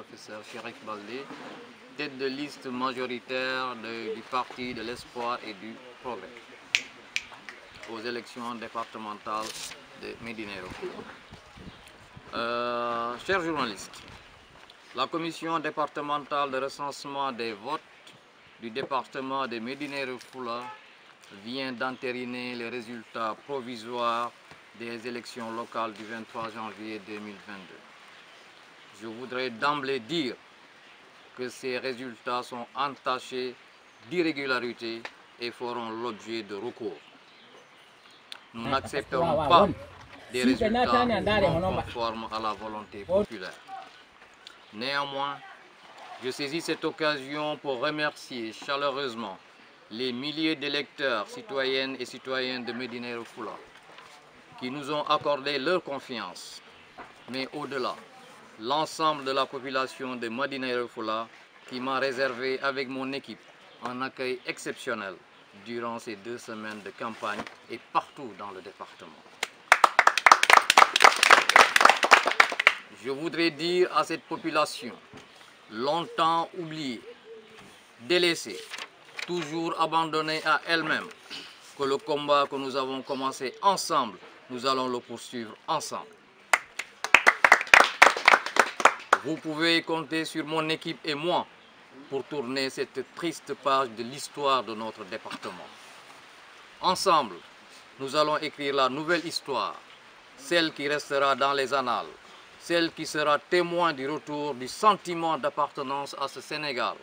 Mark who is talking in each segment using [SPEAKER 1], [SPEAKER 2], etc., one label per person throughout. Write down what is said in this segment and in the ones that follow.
[SPEAKER 1] professeur Chérif Baldé, tête de liste majoritaire du Parti de l'Espoir et du Progrès aux élections départementales de Médina Yoro Foulah. Chers journalistes, la commission départementale de recensement des votes du département de Médina Yoro Foulah vient d'entériner les résultats provisoires des élections locales du 23 janvier 2022. Je voudrais d'emblée dire que ces résultats sont entachés d'irrégularités et feront l'objet de recours. Nous n'accepterons pas des résultats non conformes à la volonté populaire. Néanmoins, je saisis cette occasion pour remercier chaleureusement les milliers d'électeurs, citoyennes et citoyens de Médina Yoro Foulah qui nous ont accordé leur confiance, mais au-delà, l'ensemble de la population de Médina Yoro Foulah qui m'a réservé avec mon équipe un accueil exceptionnel durant ces 2 semaines de campagne et partout dans le département. Je voudrais dire à cette population, longtemps oubliée, délaissée, toujours abandonnée à elle-même, que le combat que nous avons commencé ensemble, nous allons le poursuivre ensemble. Vous pouvez compter sur mon équipe et moi pour tourner cette triste page de l'histoire de notre département. Ensemble, nous allons écrire la nouvelle histoire, celle qui restera dans les annales, celle qui sera témoin du retour du sentiment d'appartenance à ce Sénégal,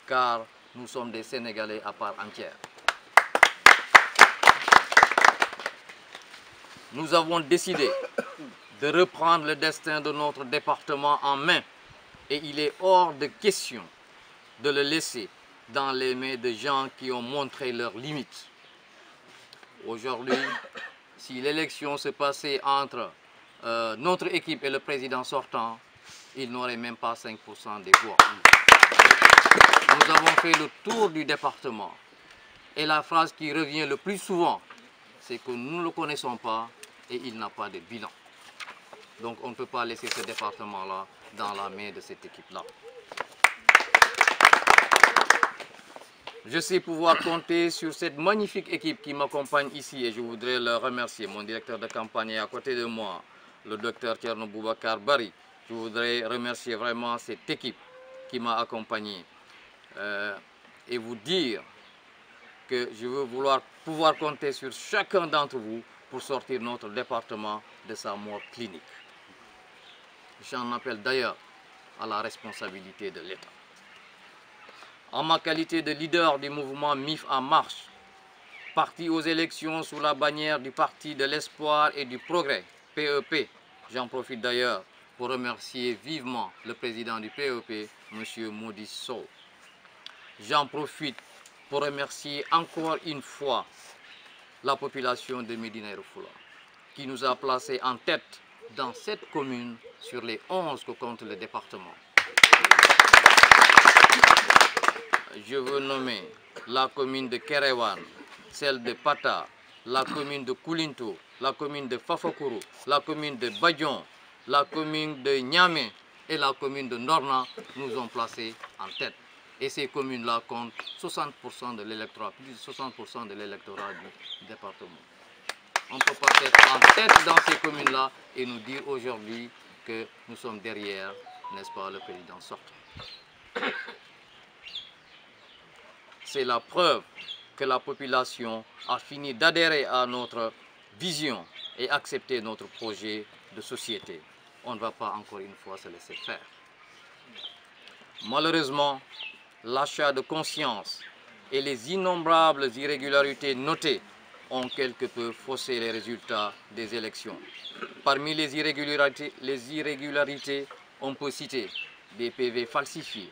[SPEAKER 1] car nous sommes des Sénégalais à part entière. Nous avons décidé de reprendre le destin de notre département en main et il est hors de question de le laisser dans les mains de gens qui ont montré leurs limites. Aujourd'hui, si l'élection se passait entre notre équipe et le président sortant, il n'aurait même pas 5% des voix. Nous avons fait le tour du département et la phrase qui revient le plus souvent, c'est que nous ne le connaissons pas et il n'a pas de bilan. Donc on ne peut pas laisser ce département-là dans la main de cette équipe-là. Je sais pouvoir compter sur cette magnifique équipe qui m'accompagne ici et je voudrais le remercier. Mon directeur de campagne est à côté de moi, le docteur Thierno Boubacar Bari. Je voudrais remercier vraiment cette équipe qui m'a accompagné et vous dire que je veux pouvoir compter sur chacun d'entre vous pour sortir notre département de sa mort clinique. J'en appelle d'ailleurs à la responsabilité de l'État. En ma qualité de leader du mouvement MIF en marche, parti aux élections sous la bannière du Parti de l'Espoir et du Progrès, PEP, j'en profite d'ailleurs pour remercier vivement le président du PEP, M. Modi Sow. J'en profite pour remercier encore une fois la population de Médina Yoro Foulah, qui nous a placés en tête dans cette commune sur les 11 que compte le département. Je veux nommer la commune de Kerewan, celle de Pata, la commune de Koulinto, la commune de Fafakuru, la commune de Badion, la commune de Niamey et la commune de Norna nous ont placés en tête. Et ces communes-là comptent 60% de l'électorat, plus de 60% de l'électorat du département. On ne peut pas être en tête dans ces communes-là et nous dire aujourd'hui que nous sommes derrière, n'est-ce pas, le président sortant. C'est la preuve que la population a fini d'adhérer à notre vision et accepter notre projet de société. On ne va pas encore une fois se laisser faire. Malheureusement, l'achat de conscience et les innombrables irrégularités notées ont quelque peu faussé les résultats des élections. Parmi les irrégularités, on peut citer des PV falsifiés,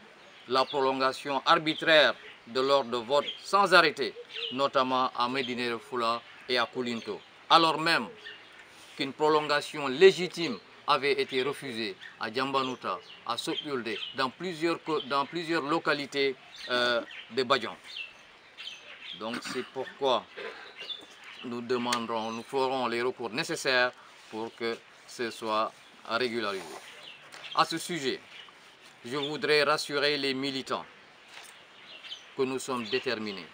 [SPEAKER 1] la prolongation arbitraire de l'ordre de vote sans arrêter, notamment à Médina Yoro Foulah et à Koulinto, alors même qu'une prolongation légitime avait été refusée à Djambanouta, à Sopulde, dans plusieurs localités de Badian. Donc c'est pourquoi nous ferons les recours nécessaires pour que ce soit régularisé. À ce sujet, je voudrais rassurer les militants que nous sommes déterminés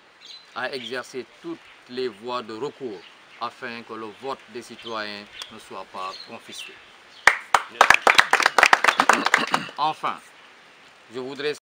[SPEAKER 1] à exercer toutes les voies de recours afin que le vote des citoyens ne soit pas confisqué. Enfin, je voudrais